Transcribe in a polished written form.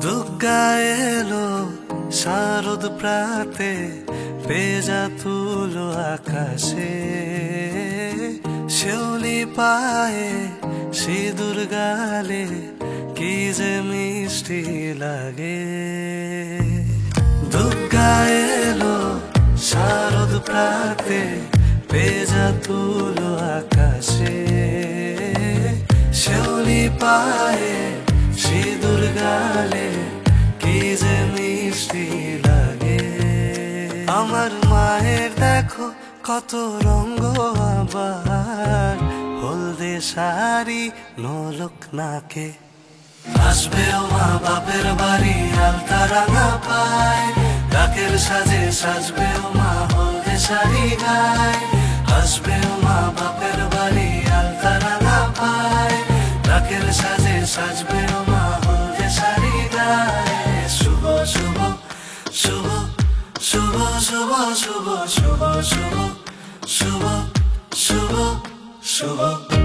দুর্গা এলো শারদ প্রাতে, পেজা তুলো আকাশে, শিউলি পায়ে সিঁদুর গালে, কি যে মিষ্টি লাগে। দুর্গা এলো শারদ প্রাতে, পেজা তুলো আকাশে, শিউলি পায়ে সিঁদুর গালে, কি যে মিষ্টি লাগে। আমার মায়ের দেখো কত রঙ্গ, আবার হলদে শাড়ি নোলক নাকে। আসবে ও মা বাপের বাড়ি আলতা রাঙা পায়, ডাকের সাজে সাজবে ও মা হলদে শাড়ি গায়। আসবে ও মা বাপের বাড়ি আলতা রাঙা পায়, ডাকের সাজে সাজবে ও মা হলদে শাড়ি গায়। শুভ শুভ শুভ শুভ শুভ শুভ শুভ শুভ শুভ শুভ শুভ।